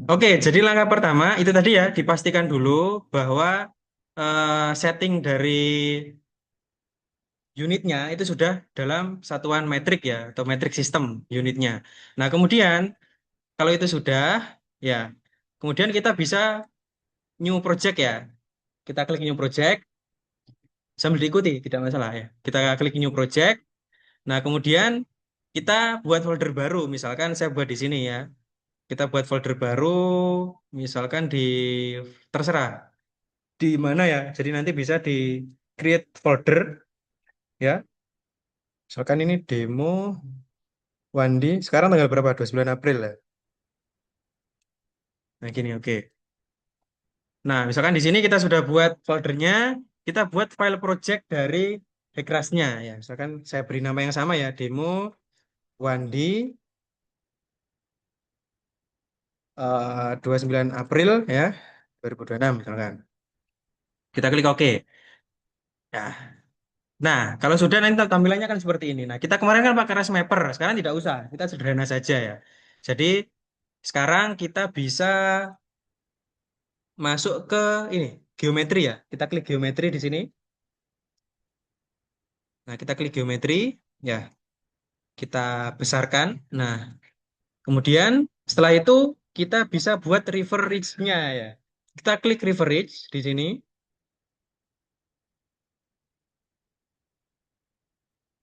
Oke, jadi langkah pertama itu tadi ya, dipastikan dulu bahwa setting dari unitnya itu sudah dalam satuan metrik ya, atau metrik sistem unitnya. Nah, kemudian kalau itu sudah, ya, kemudian kita bisa new project ya. Kita klik new project, sambil diikuti, tidak masalah ya. Kita klik new project. Nah, kemudian kita buat folder baru. Misalkan saya buat di sini ya. Kita buat folder baru, misalkan di terserah di mana ya. Jadi nanti bisa di create folder ya. Misalkan ini demo Wandi. Sekarang tanggal berapa? 29 April ya. Nah, gini oke. Nah, misalkan di sini kita sudah buat foldernya, kita buat file project dari Hackrasnya ya. Misalkan saya beri nama yang sama ya, demo Wandi 29 April ya 2026 misalkan. Kita klik OK. Ya. Nah, kalau sudah nanti tampilannya akan seperti ini. Nah, kita kemarin kan pakai Rasmapper, sekarang tidak usah. Kita sederhana saja ya. Jadi sekarang kita bisa masuk ke ini geometri ya. Kita klik geometri di sini. Nah, kita klik geometri ya. Kita besarkan. Nah, kemudian setelah itu kita bisa buat river ridge-nya ya. Kita klik river ridge di sini.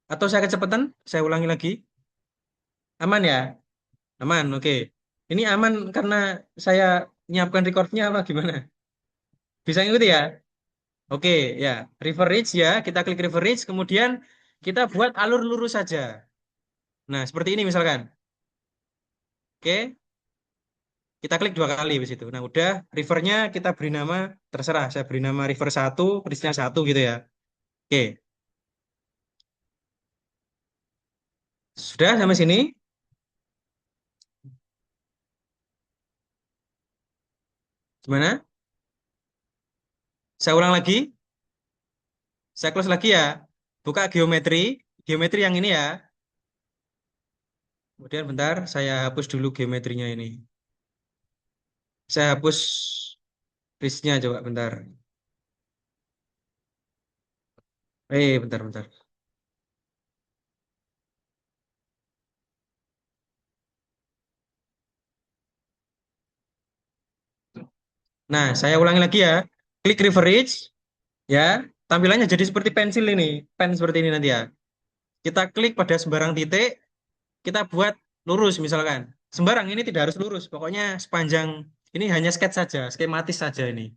Atau saya kecepatan, saya ulangi lagi. Aman ya? Aman, oke. Ini aman karena saya nyiapkan recordnya apa gimana? Bisa ngikuti ya? Oke, ya. River Ridge ya, kita klik River Ridge, kemudian kita buat alur lurus saja. Nah, seperti ini misalkan. Oke, kita klik dua kali di situ. Nah, udah rivernya kita beri nama, terserah. Saya beri nama river satu, ridge-nya 1 gitu ya. Oke, sudah sampai sini. Gimana? Saya ulang lagi. Saya close lagi ya. Buka geometri, geometri yang ini ya. Kemudian bentar, saya hapus dulu geometrinya ini. Saya hapus listnya coba bentar. Bentar, bentar. Nah, saya ulangi lagi ya. Klik Reference, ya. Tampilannya jadi seperti pensil ini. Pen seperti ini nanti ya. Kita klik pada sembarang titik, kita buat lurus misalkan. Sembarang ini tidak harus lurus. Pokoknya sepanjang ini hanya sketch saja, skematis saja ini.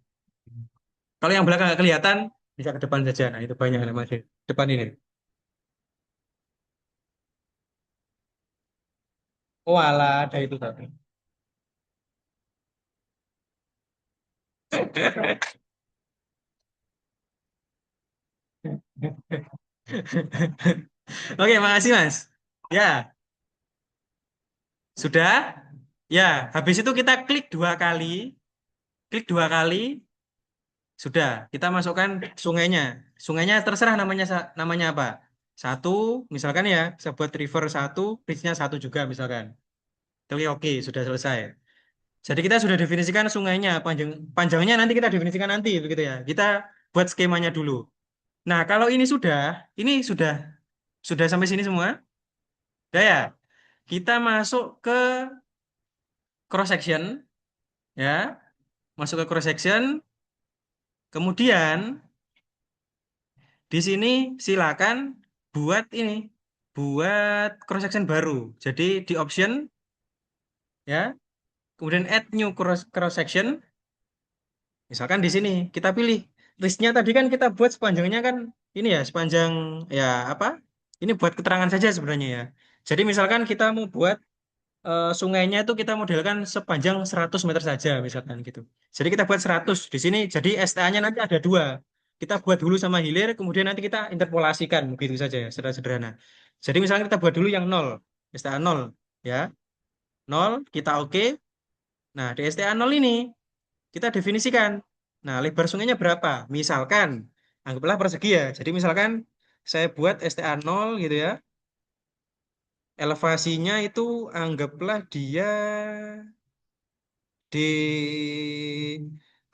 Kalau yang belakang nggak kelihatan, bisa ke depan saja. Nah, itu banyak namanya. Depan ini. Oh alah, ada itu tapi. Oke, makasih Mas. Ya, sudah. Ya, habis itu kita klik dua kali, sudah. Kita masukkan sungainya. Sungainya terserah namanya namanya apa. Satu, misalkan ya, saya buat river satu, bridge-nya satu juga misalkan. Oke, oke, sudah selesai. Jadi kita sudah definisikan sungainya, panjangnya nanti kita definisikan nanti, begitu ya. Kita buat skemanya dulu. Nah, kalau ini sudah sampai sini semua. Udah ya. Kita masuk ke cross section, ya. Masuk ke cross section. Kemudian di sini silakan buat ini, buat cross section baru. Jadi di option ya, kemudian add new cross section. Misalkan di sini kita pilih listnya tadi kan kita buat sepanjangnya kan ini ya, sepanjang ya apa? Ini buat keterangan saja sebenarnya ya. Jadi misalkan kita mau buat sungainya itu kita modelkan sepanjang 100 meter saja misalkan gitu. Jadi kita buat 100 di sini. Jadi STA-nya nanti ada dua. Kita buat dulu sama hilir, kemudian nanti kita interpolasikan begitu saja ya, sederhana. Jadi misalnya kita buat dulu yang nol, STA nol ya. Nol, kita oke. Nah, di STA nol ini kita definisikan. Nah, lebar sungainya berapa? Misalkan anggaplah persegi ya. Jadi misalkan saya buat STA nol gitu ya. Elevasinya itu anggaplah dia di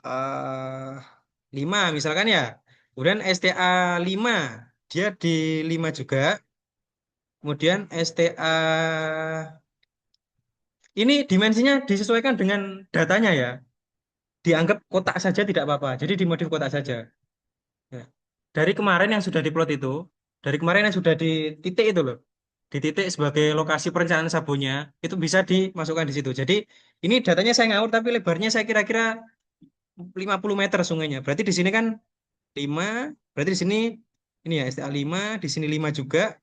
eh 5 misalkan ya. Kemudian STA 5 dia di 5 juga. Kemudian STA ini dimensinya disesuaikan dengan datanya ya. Dianggap kotak saja tidak apa-apa. Jadi dimodif kotak saja. Ya. Dari kemarin yang sudah diplot itu, dari kemarin yang sudah di titik itu loh, di titik sebagai lokasi perencanaan sabunnya, itu bisa dimasukkan di situ. Jadi ini datanya saya ngawur, tapi lebarnya saya kira-kira 50 meter sungainya. Berarti di sini kan 5, berarti di sini ini ya STA 5, di sini 5 juga,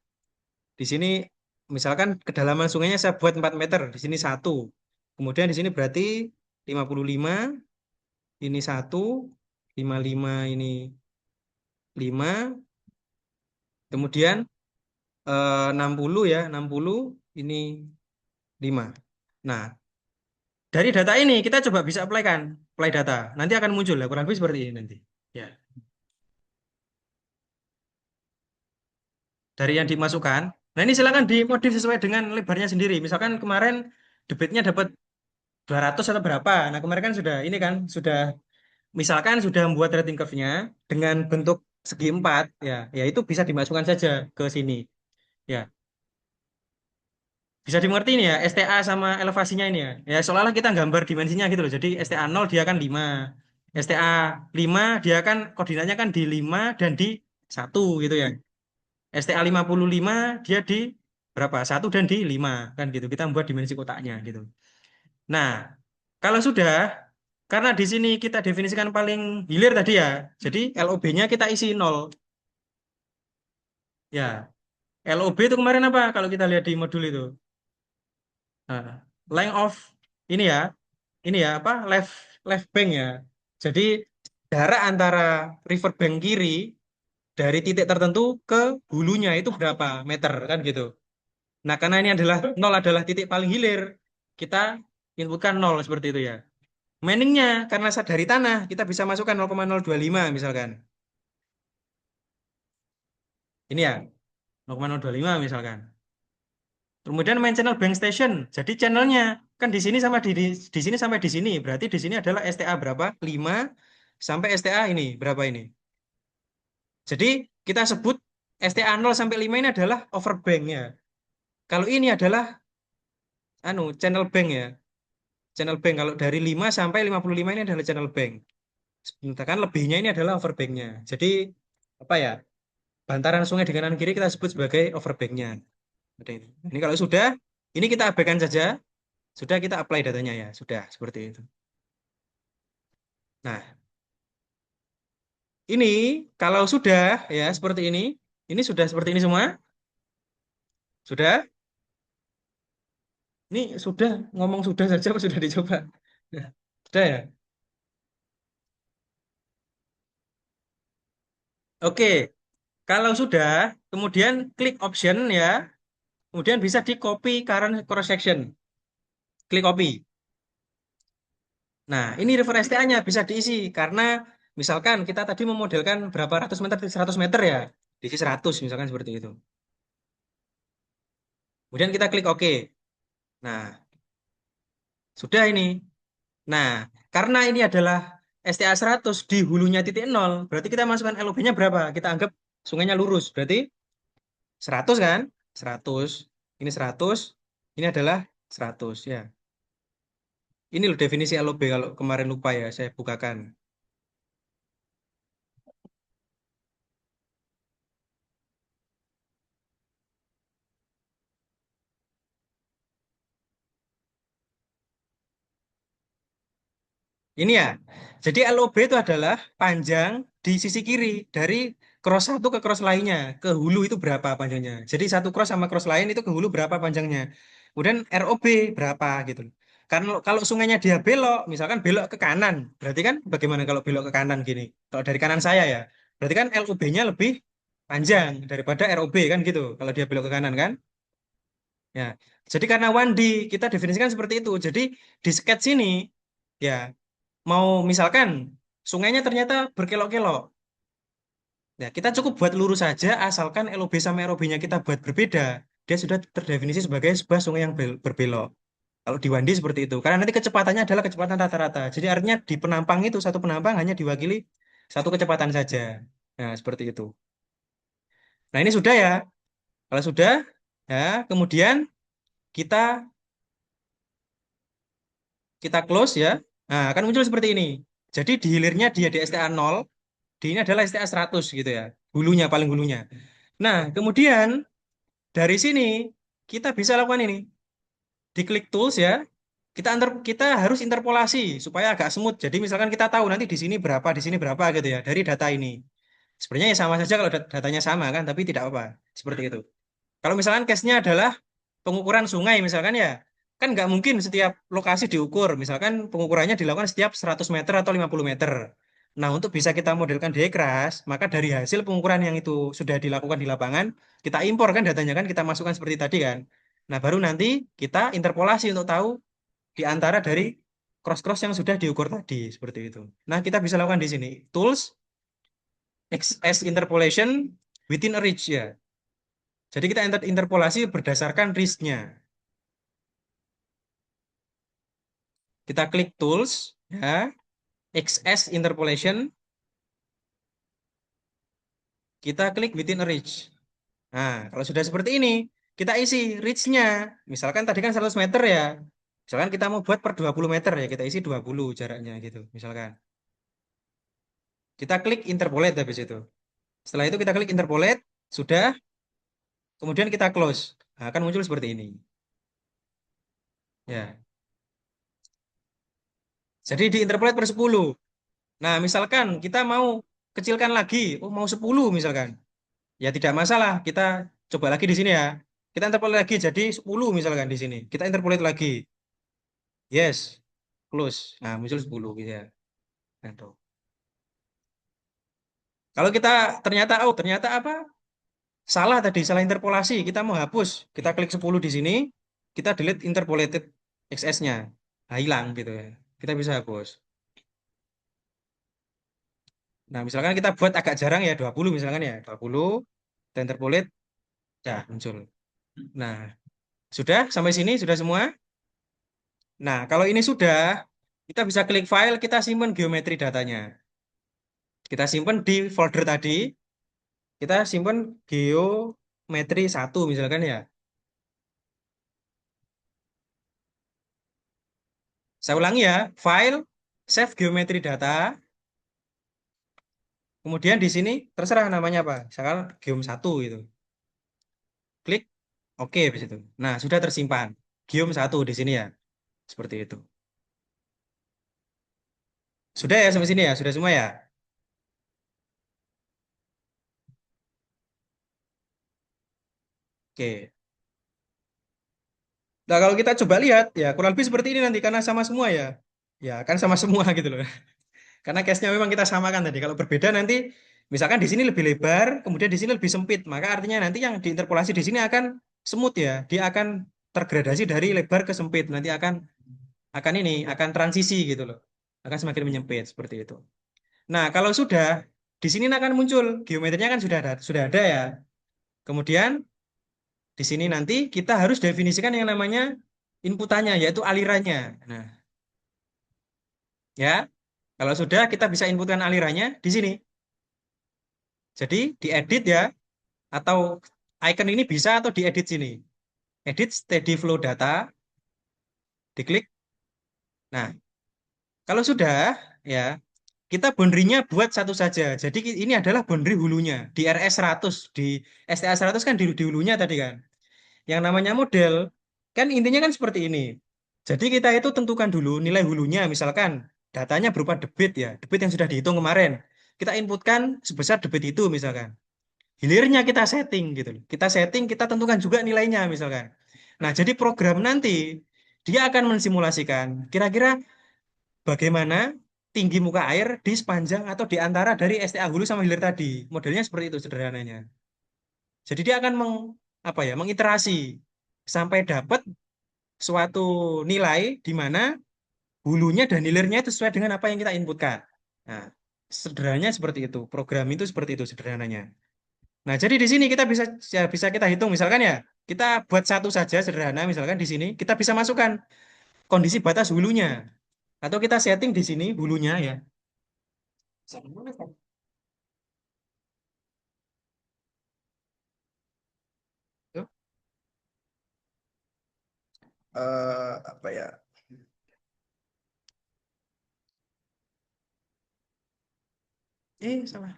di sini misalkan kedalaman sungainya saya buat 4 meter, di sini 1. Kemudian di sini berarti 55, ini 1, 55 ini 5, kemudian 60 ya, 60 ini 5. Nah, dari data ini kita coba bisa apply data. Nanti akan muncul ya, kurang lebih seperti ini nanti. Ya, dari yang dimasukkan. Nah, ini silakan dimodif sesuai dengan lebarnya sendiri. Misalkan kemarin debitnya dapat 200 atau berapa. Nah, kemarin kan sudah ini kan sudah misalkan sudah membuat rating curve-nya dengan bentuk segi 4 ya, ya itu bisa dimasukkan saja ke sini. Ya, bisa dimengerti ini ya, STA sama elevasinya ini ya. Ya, seolah-olah kita gambar dimensinya gitu loh. Jadi STA 0 dia kan 5. STA 5 dia kan koordinatnya kan di 5 dan di 1 gitu ya. STA 55 dia di berapa? 1 dan di 5 kan gitu. Kita membuat dimensi kotaknya gitu. Nah, kalau sudah karena di sini kita definisikan paling hilir tadi ya. Jadi LOB-nya kita isi 0. Ya, LOB itu kemarin apa kalau kita lihat di modul itu? Nah, length of ini ya, ini ya apa left left bank ya. Jadi jarak antara river bank kiri dari titik tertentu ke hulunya itu berapa meter kan gitu. Nah, karena ini adalah nol adalah titik paling hilir, kita inputkan nol seperti itu ya. Meaningnya karena dari tanah kita bisa masukkan 0,025 misalkan. Ini ya 0,025 misalkan. Kemudian main channel bank station. Jadi channelnya kan di sini sama di sini sampai di sini. Berarti di sini adalah STA berapa? 5 sampai STA ini berapa ini? Jadi kita sebut STA 0 sampai 5 ini adalah overbank ya. Kalau ini adalah channel bank ya. Channel bank kalau dari 5 sampai 55 ini adalah channel bank. Sementara lebihnya ini adalah overbanknya. Jadi apa ya? Bantaran sungai di kanan kiri kita sebut sebagai overbanknya. Seperti ini. Ini kalau sudah, ini kita abaikan saja. Sudah kita apply datanya ya. Sudah seperti itu. Nah, ini kalau sudah ya seperti ini sudah seperti ini semua. Sudah? Ini sudah ngomong sudah saja apa sudah dicoba? Nah, sudah ya? Oke. Kalau sudah, kemudian klik option ya. Kemudian bisa di copy current cross section. Klik copy. Nah, ini river STA-nya bisa diisi karena misalkan kita tadi memodelkan berapa ratus meter, 100 meter ya. Diisi 100 misalkan seperti itu. Kemudian kita klik OK. Nah, sudah ini. Nah, karena ini adalah STA 100 di hulunya titik nol, berarti kita masukkan LOB-nya berapa? Kita anggap sungainya lurus. Berarti 100 kan? 100. Ini 100. Ini adalah 100 ya. Ini loh definisi LOB kalau kemarin lupa ya, saya bukakan. Ini ya. Jadi LOB itu adalah panjang di sisi kiri dari cross satu ke cross lainnya. Ke hulu itu berapa panjangnya. Jadi satu cross sama cross lain itu ke hulu berapa panjangnya. Kemudian ROB berapa gitu. Karena kalau sungainya dia belok, misalkan belok ke kanan. Berarti kan bagaimana kalau belok ke kanan gini? Kalau dari kanan saya ya. Berarti kan LOB-nya lebih panjang daripada ROB kan gitu. Kalau dia belok ke kanan kan. Ya. Jadi karena 1D kita definisikan seperti itu. Jadi di sketch sini ya mau misalkan sungainya ternyata berkelok-kelok. Ya, kita cukup buat lurus saja asalkan LOB sama ROB-nya kita buat berbeda. Dia sudah terdefinisi sebagai sebuah sungai yang berbelok. Kalau di 1D seperti itu. Karena nanti kecepatannya adalah kecepatan rata-rata. Jadi artinya di penampang itu, satu penampang hanya diwakili satu kecepatan saja. Nah, seperti itu. Nah, ini sudah ya. Kalau sudah, ya, kemudian kita kita close ya. Nah, akan muncul seperti ini. Jadi di hilirnya dia di STA 0, di ini adalah STA 100 gitu ya. Hulunya, paling hulunya. Nah, kemudian dari sini kita bisa lakukan ini. Diklik tools ya. Kita harus interpolasi supaya agak smooth. Jadi misalkan kita tahu nanti di sini berapa gitu ya dari data ini. Sebenarnya ya sama saja kalau datanya sama kan, tapi tidak apa. Seperti itu. Kalau misalkan case-nya adalah pengukuran sungai misalkan ya, kan nggak mungkin setiap lokasi diukur. Misalkan pengukurannya dilakukan setiap 100 meter atau 50 meter. Nah, untuk bisa kita modelkan diekras, maka dari hasil pengukuran yang itu sudah dilakukan di lapangan, kita impor kan datanya kan, kita masukkan seperti tadi kan. Nah, baru nanti kita interpolasi untuk tahu di antara dari cross-cross yang sudah diukur tadi, seperti itu. Nah, kita bisa lakukan di sini. Tools, XS interpolation within a reach ya. Jadi kita interpolasi berdasarkan reach-nya. Kita klik tools ya, XS interpolation, kita klik within a reach. Nah, kalau sudah seperti ini, kita isi reach-nya. Misalkan tadi kan 100 meter ya. Misalkan kita mau buat per 20 meter ya, kita isi 20 jaraknya gitu, misalkan. Kita klik interpolate habis itu. Setelah itu kita klik interpolate, sudah, kemudian kita close. Nah, akan muncul seperti ini. Ya. Jadi di interpolate per 10. Nah, misalkan kita mau kecilkan lagi, oh mau 10 misalkan. Ya tidak masalah, kita coba lagi di sini ya. Kita interpolate lagi jadi 10 misalkan di sini. Kita interpolate lagi. Yes, close. Nah, muncul 10 gitu ya. Nah, tuh. Kalau kita ternyata apa? Salah tadi, salah interpolasi. Kita mau hapus. Kita klik 10 di sini, kita delete interpolated XS-nya. Nah, hilang gitu ya. Kita bisa hapus. Nah, misalkan kita buat agak jarang ya 20 misalkan ya. 20 kita interpolate ya muncul. Nah, sudah sampai sini sudah semua. Nah, kalau ini sudah, kita bisa klik file, kita simpan geometri datanya. Kita simpan di folder tadi, kita simpan geometri 1 misalkan ya. Saya ulangi ya, file, save geometri data, kemudian di sini terserah namanya apa, misalkan geom 1 gitu. Klik oke habis itu. Nah, sudah tersimpan. Geom 1 di sini ya. Seperti itu. Sudah ya sampai sini ya, sudah semua ya. Oke. Nah, kalau kita coba lihat ya kurang lebih seperti ini nanti karena sama semua ya. Ya, kan sama semua gitu loh. Karena case-nya memang kita samakan tadi. Kalau berbeda nanti misalkan di sini lebih lebar, kemudian di sini lebih sempit, maka artinya nanti yang diinterpolasi di sini akan smooth ya. Dia akan tergradasi dari lebar ke sempit. Nanti akan transisi gitu loh. Akan semakin menyempit seperti itu. Nah, kalau sudah di sini akan muncul geometrinya kan sudah ada ya. Kemudian di sini nanti kita harus definisikan yang namanya inputannya yaitu alirannya. Nah, ya. Kalau sudah kita bisa inputkan alirannya di sini. Jadi diedit ya atau icon ini bisa atau diedit sini. Edit steady flow data, diklik. Nah, kalau sudah ya kita boundary-nya buat satu saja. Jadi ini adalah boundary hulunya di RS 100 di STA 100 kan di hulunya tadi kan. Yang namanya model kan intinya kan seperti ini. Jadi kita itu tentukan dulu nilai hulunya misalkan datanya berupa debit ya, debit yang sudah dihitung kemarin. Kita inputkan sebesar debit itu misalkan. Hilirnya kita setting gitu loh. Kita setting, kita tentukan juga nilainya misalkan. Nah, jadi program nanti dia akan mensimulasikan kira-kira bagaimana tinggi muka air di sepanjang atau di antara dari STA hulu sama hilir tadi. Modelnya seperti itu sederhananya. Jadi dia akan mengiterasi sampai dapat suatu nilai di mana hulunya dan hilirnya itu sesuai dengan apa yang kita inputkan. Nah, sederhananya seperti itu. Program itu seperti itu sederhananya. Nah, jadi di sini kita bisa ya, bisa kita hitung misalkan ya, kita buat satu saja sederhana misalkan di sini kita bisa masukkan. kondisi batas hulunya. Atau kita setting di sini hulunya ya. Apa ya? Salah.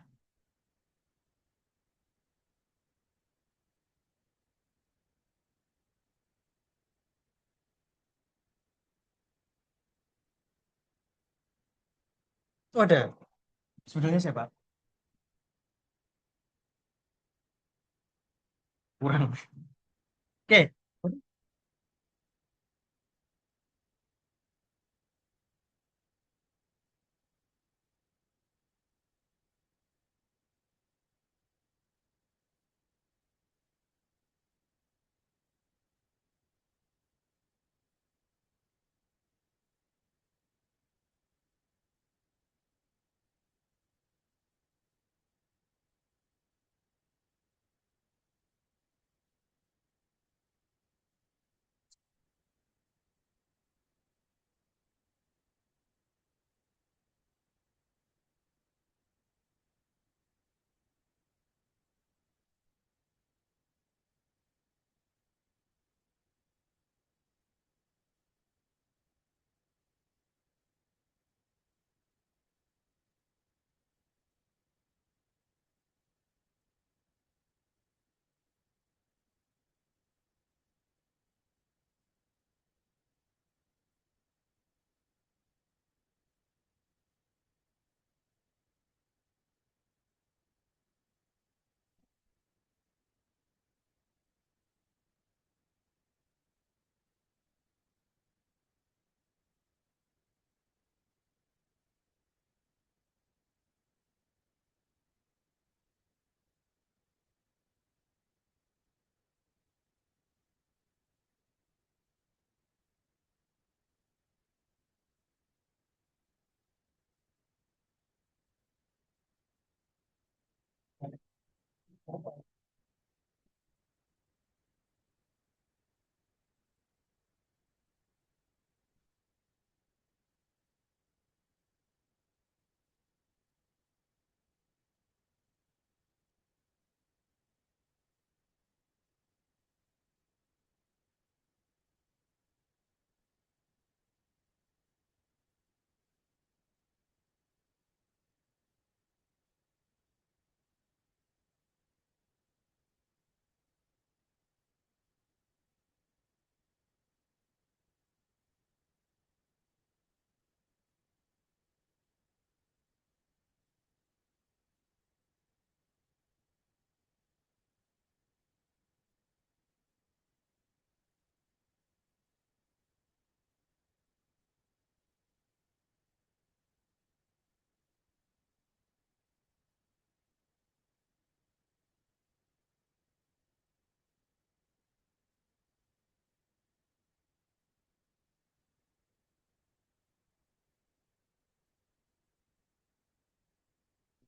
Oh, ada. Sebetulnya siapa? Kurang. Oke.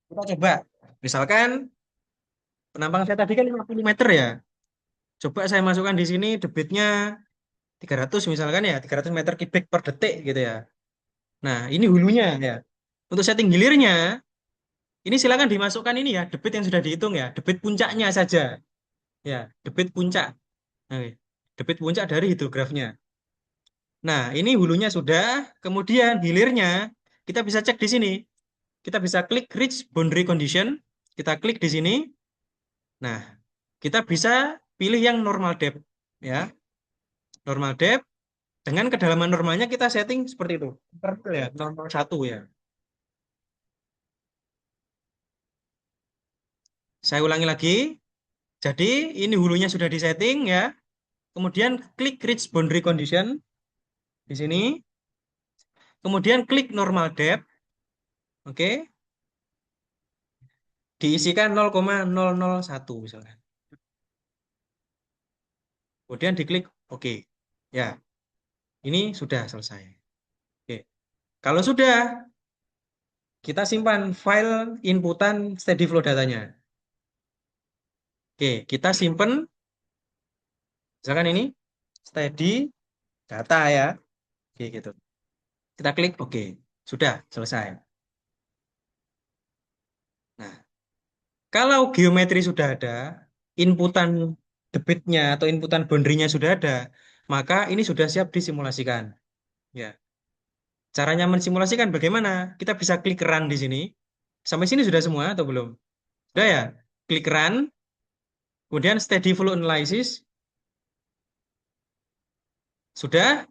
Kita coba. Misalkan penampang saya tadi kan 50 meter ya. Coba saya masukkan di sini debitnya 300 misalkan ya, 300 meter kubik per detik gitu ya. Nah, ini hulunya ya. Untuk setting hilirnya, ini silakan dimasukkan ini ya, debit yang sudah dihitung ya, debit puncaknya saja. Ya, debit puncak. Oke. Debit puncak dari hidrografnya. Nah, ini hulunya sudah, kemudian hilirnya kita bisa cek di sini. Kita bisa klik reach boundary condition, kita klik di sini. Nah, kita bisa pilih yang normal depth ya. Normal depth dengan kedalaman normalnya kita setting seperti itu. Ya, normal satu ya. Saya ulangi lagi. Jadi ini hulunya sudah disetting ya. Kemudian klik reach boundary condition di sini. Kemudian klik normal depth. Oke. Diisikan 0,001 misalkan. Kemudian diklik oke. Ya, ini sudah selesai. Oke. Kalau sudah, kita simpan file inputan steady flow datanya. Oke, kita simpan misalkan ini steady data ya. Oke, gitu. Kita klik oke. Sudah selesai. Nah, kalau geometri sudah ada, inputan debitnya atau inputan boundary-nya sudah ada, maka ini sudah siap disimulasikan. Ya. Caranya mensimulasikan bagaimana? Kita bisa klik run di sini. Sampai sini sudah semua atau belum? Sudah ya? Klik run, kemudian steady flow analysis. Sudah?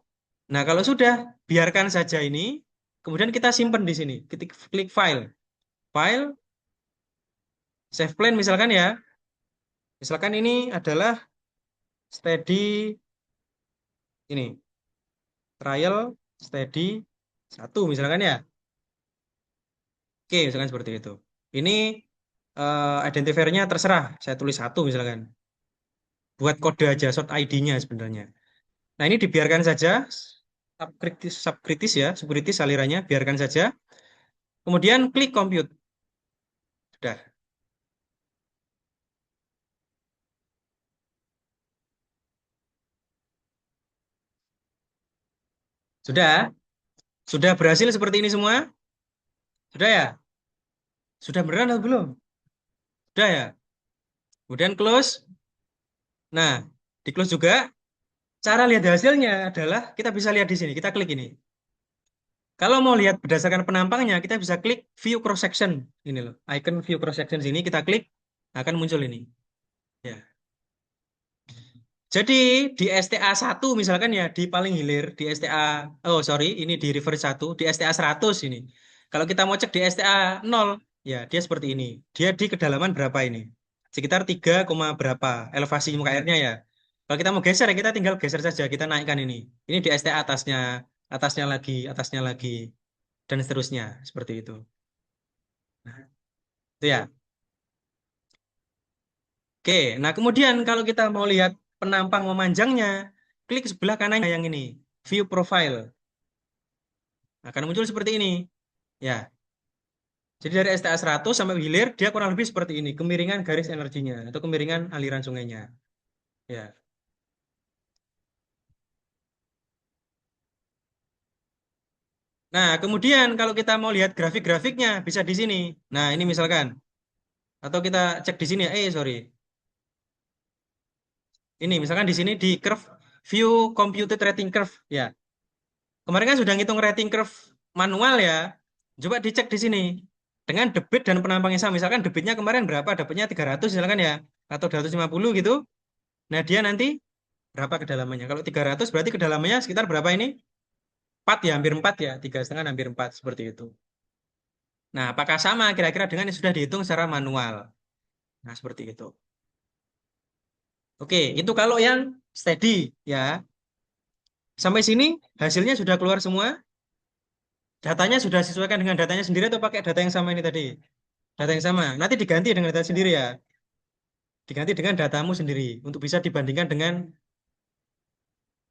Nah, kalau sudah, biarkan saja ini. Kemudian kita simpan di sini. Ketik klik file. File, save plan misalkan ya. Misalkan ini adalah steady ini. Trial steady satu misalkan ya. Oke, misalkan seperti itu. Ini identifiernya terserah. Saya tulis satu misalkan. Buat kode aja, short ID-nya sebenarnya. Nah, ini dibiarkan saja. Subkritis ya, subkritis alirannya. Biarkan saja. Kemudian klik compute. Sudah. Sudah. Sudah berhasil seperti ini semua? Sudah ya? Sudah beneran atau belum? Sudah ya? Kemudian close. Nah, di close juga. Cara lihat hasilnya adalah kita bisa lihat di sini. Kita klik ini. Kalau mau lihat berdasarkan penampangnya, kita bisa klik view cross section. Ini loh, icon view cross section sini kita klik akan muncul ini. Ya. Jadi di STA 1 misalkan ya di paling hilir di STA oh sorry ini di reverse 1 di STA 100 ini. Kalau kita mau cek di STA 0 ya dia seperti ini. Dia di kedalaman berapa ini? Sekitar 3, berapa elevasi muka airnya ya. Kalau kita mau geser ya kita tinggal geser saja kita naikkan ini. Ini di STA atasnya lagi dan seterusnya seperti itu. Nah, itu ya. Oke, nah kemudian kalau kita mau lihat penampang memanjangnya, klik sebelah kanan yang ini, view profile. Akan muncul seperti ini. Ya, jadi dari STA 100 sampai hilir, dia kurang lebih seperti ini, kemiringan garis energinya, atau kemiringan aliran sungainya. Ya. Nah, kemudian kalau kita mau lihat grafik-grafiknya, bisa di sini. Nah, ini misalkan. Atau kita cek di sini, sorry. Ini, misalkan di sini di curve, view computed rating curve. Ya, kemarin kan sudah ngitung rating curve manual ya. Coba dicek di sini. Dengan debit dan penampangnya sama. Misalkan debitnya kemarin berapa? Dapatnya 300 misalkan ya. Atau 250 gitu. Nah dia nanti berapa kedalamannya? Kalau 300 berarti kedalamannya sekitar berapa ini? 4 ya, hampir 4 ya. 3,5 hampir 4 seperti itu. Nah apakah sama kira-kira dengan yang sudah dihitung secara manual? Nah seperti itu. Oke, itu kalau yang steady ya. Sampai sini hasilnya sudah keluar semua. Datanya sudah disesuaikan dengan datanya sendiri atau pakai data yang sama ini tadi? Data yang sama. Nanti diganti dengan data sendiri ya. Diganti dengan datamu sendiri untuk bisa dibandingkan dengan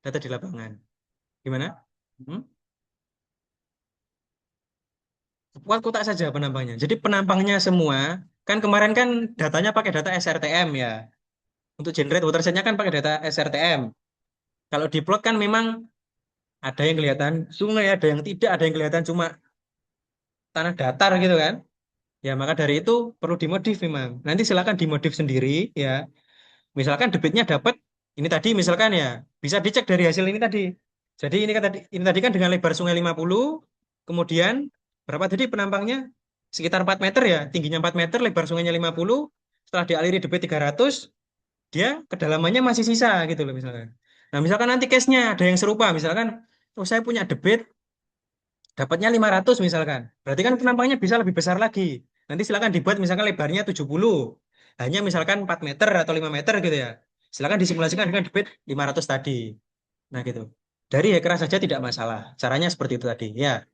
data di lapangan. Gimana? Hmm? Buat kotak saja penampangnya. Jadi penampangnya semua, kan kemarin kan datanya pakai data SRTM ya. Untuk generate watersetnya kan pakai data SRTM. Kalau di plot kan memang ada yang kelihatan sungai, ada yang tidak, ada yang kelihatan cuma tanah datar gitu kan. Ya maka dari itu perlu dimodif memang. Nanti silakan dimodif sendiri ya. Misalkan debitnya dapat ini tadi misalkan ya bisa dicek dari hasil ini tadi. Jadi ini tadi kan dengan lebar sungai 50, kemudian berapa tadi penampangnya? Sekitar 4 meter ya, tingginya 4 meter, lebar sungainya 50. Setelah dialiri debit 300, dia kedalamannya masih sisa gitu loh misalkan. Nah, misalkan nanti case-nya ada yang serupa, misalkan oh saya punya debit dapatnya 500 misalkan. Berarti kan penampangnya bisa lebih besar lagi. Nanti silakan dibuat misalkan lebarnya 70. Hanya misalkan 4 meter atau 5 meter gitu ya. Silakan disimulasikan dengan debit 500 tadi. Nah gitu. Dari hacker saja tidak masalah. Caranya seperti itu tadi. Ya,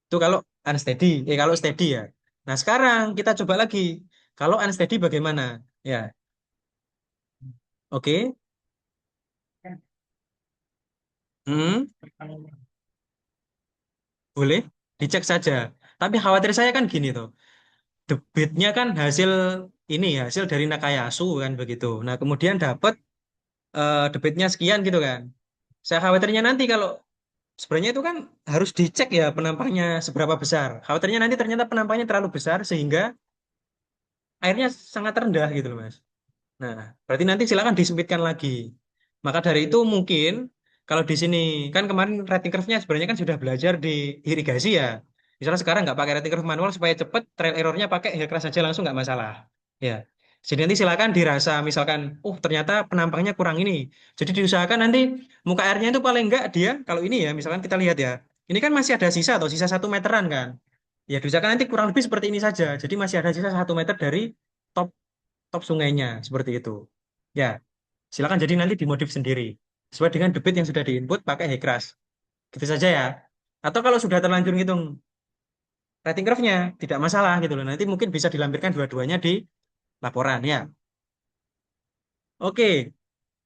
itu kalau unsteady. Kalau steady ya. Nah sekarang kita coba lagi. Kalau unsteady bagaimana? Ya, oke. Hmm, boleh. Dicek saja. Tapi khawatir saya kan gini tuh. Debitnya kan hasil ini hasil dari Nakayasu kan begitu. Nah kemudian dapat debitnya sekian gitu kan. Saya khawatirnya nanti kalau Sebenarnya itu kan harus dicek ya penampangnya seberapa besar. Khawatirnya nanti ternyata penampangnya terlalu besar sehingga airnya sangat rendah gitu loh Mas. Nah, berarti nanti silakan disempitkan lagi. Maka dari itu mungkin kalau di sini kan kemarin rating curve-nya sebenarnya kan sudah belajar di irigasi ya. Misalnya sekarang nggak pakai rating curve manual supaya cepet trial errornya pakai Hillcrest saja langsung nggak masalah. Ya. Jadi nanti silakan dirasa misalkan, oh ternyata penampangnya kurang ini. Jadi diusahakan nanti muka airnya itu paling enggak dia kalau ini ya misalkan kita lihat ya. Ini kan masih ada sisa atau sisa 1 meteran kan. Ya diusahakan nanti kurang lebih seperti ini saja. Jadi masih ada sisa 1 meter dari top top sungainya seperti itu. Ya, silakan jadi nanti dimodif sendiri sesuai dengan debit yang sudah diinput pakai Hekras. Gitu saja ya. Atau kalau sudah terlanjur ngitung rating curve-nya tidak masalah gitu loh. Nanti mungkin bisa dilampirkan dua-duanya di laporan ya. Oke.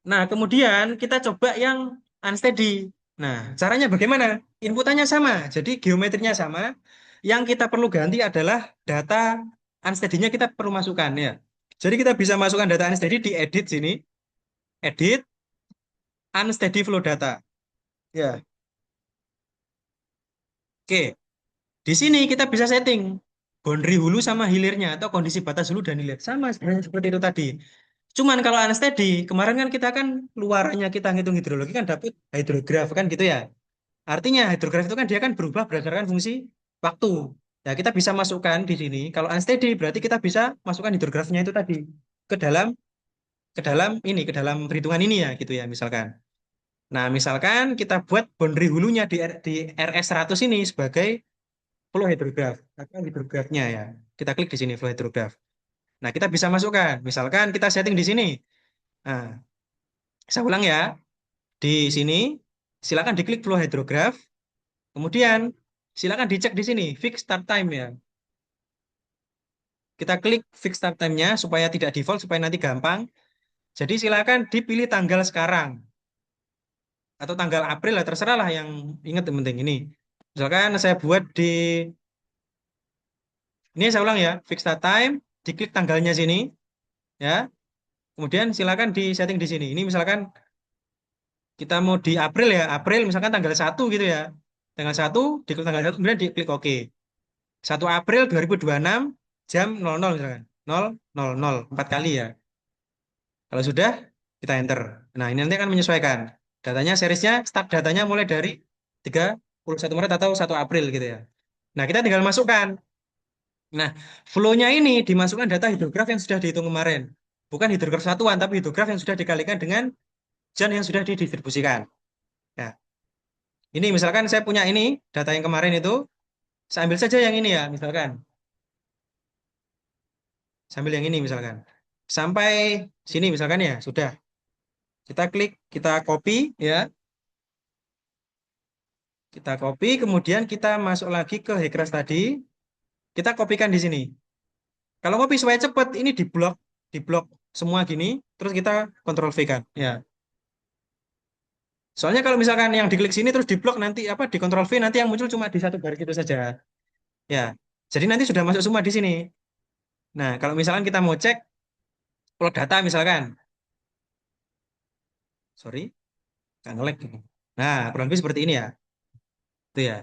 Nah, kemudian kita coba yang unsteady. Nah, caranya bagaimana? Inputannya sama. Jadi geometrinya sama. Yang kita perlu ganti adalah data unsteady-nya kita perlu masukkan ya. Jadi kita bisa masukkan data unsteady di edit sini, edit unsteady flow data. Ya, oke. Di sini kita bisa setting boundary hulu sama hilirnya atau kondisi batas hulu dan hilir. Sama sebenarnya seperti itu tadi. Cuman kalau unsteady, kemarin kan kita kan luarannya kita ngitung hidrologi kan dapat hidrograf kan gitu ya. Artinya hidrograf itu kan dia kan berubah berdasarkan fungsi waktu. Ya, kita bisa masukkan di sini. Kalau unsteady berarti kita bisa masukkan hidrografnya itu tadi ke dalam ke dalam perhitungan ini ya gitu ya misalkan. Nah, misalkan kita buat boundary hulunya di RS 100 ini sebagai flow hydrograph atau hidrografnya ya. Kita klik di sini flow hydrograph. Nah, kita bisa masukkan. Misalkan kita setting di sini. Nah, saya ulang ya. Di sini silakan diklik flow hydrograph. Kemudian silakan dicek di sini fix start time ya. Kita klik fix start time-nya supaya tidak default supaya nanti gampang. Jadi silakan dipilih tanggal sekarang atau tanggal April lah terserah lah yang ingat yang penting ini. Misalkan saya buat di ini saya ulang ya, fix start time, diklik tanggalnya sini ya. Kemudian silakan di setting di sini. Ini misalkan kita mau di April ya, April misalkan tanggal 1 gitu ya. Tanggal 1, diklik tanggal 1, kemudian diklik OK. 1 April 2026 jam 00 misalkan. 000, 4 kali ya. Kalau sudah, kita enter. Nah, ini nanti akan menyesuaikan. Datanya, seriesnya, start datanya mulai dari 31 Maret atau 1 April gitu ya. Nah, kita tinggal masukkan. Nah, flow-nya ini dimasukkan data hidrograf yang sudah dihitung kemarin. Bukan hidrograf satuan, tapi hidrograf yang sudah dikalikan dengan jan yang sudah didistribusikan. Ya, ini misalkan saya punya ini, data yang kemarin itu, saya ambil saja yang ini ya, misalkan. Saya ambil yang ini misalkan. Sampai sini misalkan ya, sudah. Kita klik, kita copy ya. Kita copy, kemudian kita masuk lagi ke Hekras tadi. Kita kopikan di sini. Kalau copy supaya cepat, ini di blok semua gini, terus kita Ctrl V kan. Ya. Soalnya kalau misalkan yang diklik sini terus diblok nanti apa di Ctrl V nanti yang muncul cuma di satu baris itu saja. Ya. Jadi nanti sudah masuk semua di sini. Nah, kalau misalkan kita mau cek plot data misalkan, sorry, nggak nge-lag. Nah, kurang lebih seperti ini ya. Itu ya.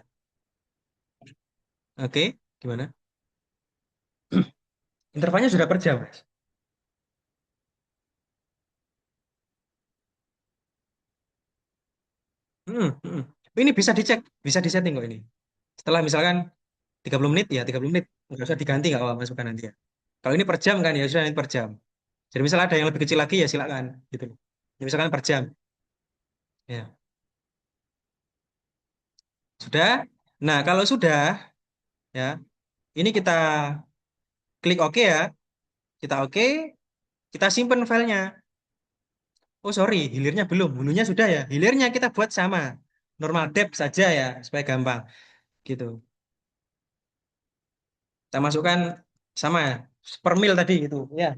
Oke, gimana? Intervalnya sudah per jam, Mas. Hmm. Ini bisa dicek, bisa disetting kok ini. Setelah misalkan 30 menit ya 30 menit, nggak usah diganti nggak apa masukkan nanti ya. Kalau ini per jam kan ya sudah ini per jam. Jadi misalnya ada yang lebih kecil lagi ya silakan gitu. Ini misalkan per jam. Ya, sudah. Nah, kalau sudah ya, ini kita klik OK ya. Kita OK, kita simpen filenya. Oh sorry, hilirnya belum. Hulunya sudah ya. Hilirnya kita buat sama. Normal depth saja ya, supaya gampang. Gitu. Kita masukkan sama ya. Per mil tadi gitu. Ya,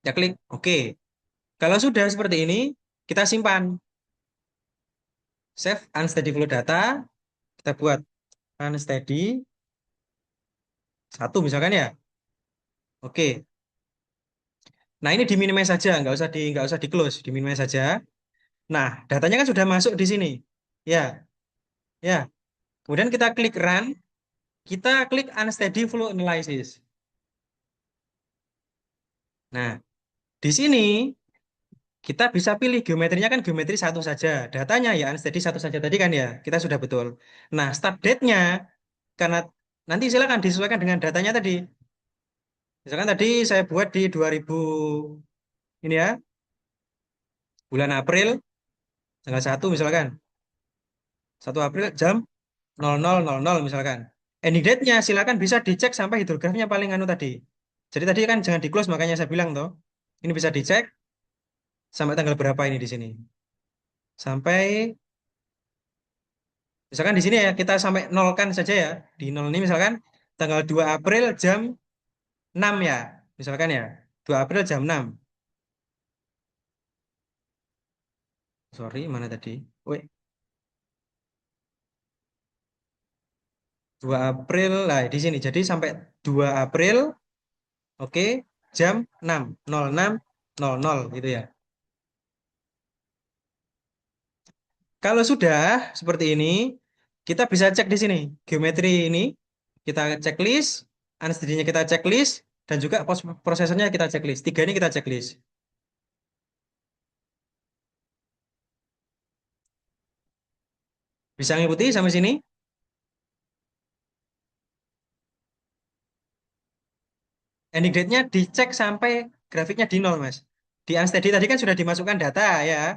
kita klik OK. Kalau sudah seperti ini, kita simpan. Save unsteady flow data. Kita buat unsteady 1 misalkan ya. Oke. Nah ini di minimize saja, nggak usah di close, di minimize saja. Nah, datanya kan sudah masuk di sini. Ya, ya. Kemudian kita klik run, kita klik unsteady flow analysis. Nah, di sini kita bisa pilih geometrinya kan geometri satu saja. Datanya ya unsteady satu saja tadi kan ya. Kita sudah betul. Nah, start date-nya karena nanti silakan disesuaikan dengan datanya tadi. Misalkan tadi saya buat di 2000 ini ya, bulan April tanggal 1 misalkan. 1 April jam 00.00 misalkan. Ending date-nya silakan bisa dicek sampai hidrografnya paling anu tadi. Jadi tadi kan jangan di close makanya saya bilang toh. Ini bisa dicek sampai tanggal berapa ini di sini. Sampai misalkan di sini ya kita sampai nolkan saja ya. Di nol ini misalkan tanggal 2 April jam 6 ya. Misalkan ya. 2 April jam 6. Sorry, mana tadi? Wait, 2 April lah di sini. Jadi sampai 2 April oke jam 6.00 gitu ya. Kalau sudah seperti ini, kita bisa cek di sini. Geometri ini kita checklist, unsteady-nya kita checklist, dan juga prosesornya kita checklist. Tiga ini kita checklist. Bisa ngikuti sampai sini? Ending date-nya dicek sampai grafiknya di nol, Mas. Di unsteady tadi kan sudah dimasukkan data ya.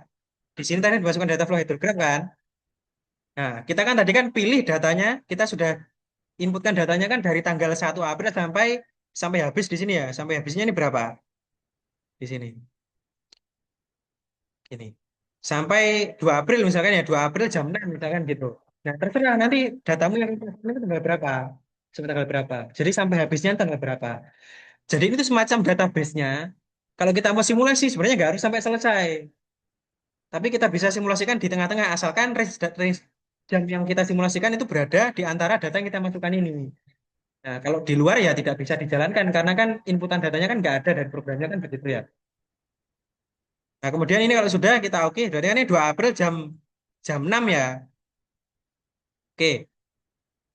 Di sini tadi dimasukkan data flow hydrograph kan. Nah, kita kan tadi kan pilih datanya, kita sudah inputkan datanya kan dari tanggal 1 April sampai sampai habis di sini ya. Sampai habisnya ini berapa? Di sini. Ini. Sampai 2 April misalkan ya, 2 April jam 6 misalkan gitu. Nah, terserah nanti datamu yang ini tanggal berapa. Sampai tanggal berapa. Jadi sampai habisnya tanggal berapa. Jadi itu semacam database-nya. Kalau kita mau simulasi sebenarnya nggak harus sampai selesai. Tapi kita bisa simulasikan di tengah-tengah asalkan range jam yang kita simulasikan itu berada di antara data yang kita masukkan ini. Nah, kalau di luar ya tidak bisa dijalankan karena kan inputan datanya kan nggak ada dari programnya kan begitu ya. Nah, kemudian ini kalau sudah kita oke, berarti kan ini 2 April jam jam 6 ya. Oke,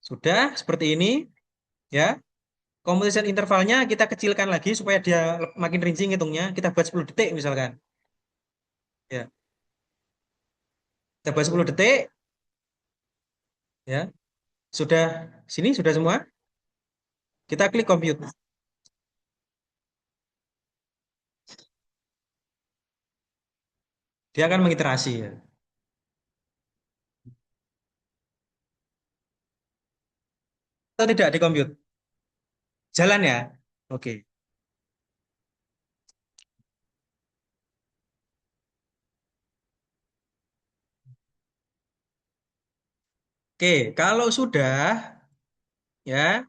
sudah seperti ini ya. Computation intervalnya kita kecilkan lagi supaya dia makin rinci ngitungnya. Kita buat 10 detik misalkan. Ya, kita buat 10 detik ya. Sudah sini sudah semua. Kita klik compute. Dia akan mengiterasi ya. Atau tidak di compute? Jalan ya. Oke. Oke, kalau sudah ya,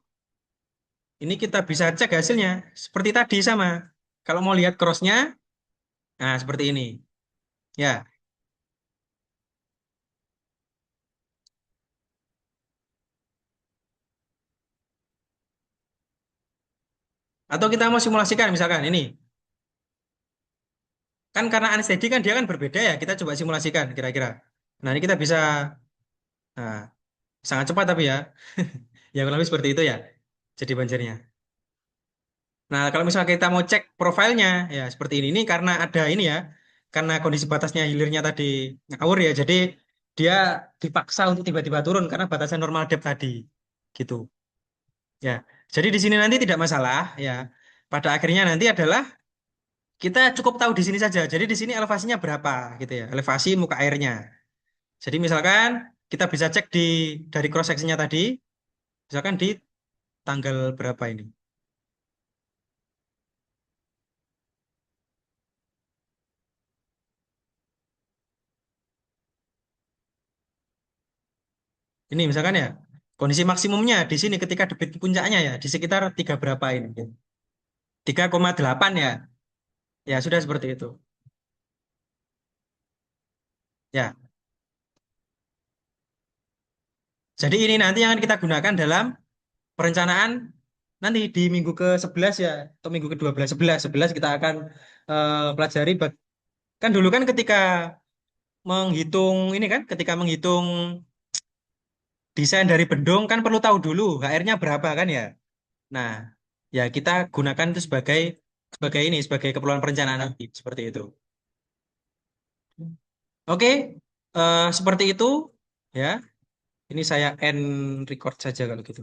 ini kita bisa cek hasilnya. Seperti tadi sama. Kalau mau lihat crossnya, nah seperti ini. Ya, atau kita mau simulasikan misalkan ini. Kan karena unsteady kan dia kan berbeda ya. Kita coba simulasikan kira-kira. Nah, ini kita bisa nah, sangat cepat tapi ya. Ya kurang lebih seperti itu ya. Jadi banjirnya. Nah, kalau misalnya kita mau cek profilnya ya seperti ini. Ini karena ada ini ya. Karena kondisi batasnya hilirnya tadi ngawur ya. Jadi dia dipaksa untuk tiba-tiba turun karena batasan normal depth tadi. Gitu. Ya. Jadi di sini nanti tidak masalah ya. Pada akhirnya nanti adalah kita cukup tahu di sini saja. Jadi di sini elevasinya berapa gitu ya. Elevasi muka airnya. Jadi misalkan kita bisa cek dari cross sectionnya tadi, misalkan di tanggal berapa ini. Ini misalkan ya, kondisi maksimumnya di sini ketika debit puncaknya ya di sekitar tiga berapa ini. 3,8 ya. Ya sudah seperti itu. Ya. Jadi ini nanti yang akan kita gunakan dalam perencanaan nanti di minggu ke-11 ya atau minggu ke-12 11 11 kita akan pelajari kan dulu kan ketika menghitung ini kan, ketika menghitung desain dari bendung kan perlu tahu dulu HR-nya berapa kan ya. Nah, ya kita gunakan itu sebagai sebagai ini sebagai keperluan perencanaan nanti seperti itu. Oke, seperti itu ya. Ini saya end record saja kalau gitu.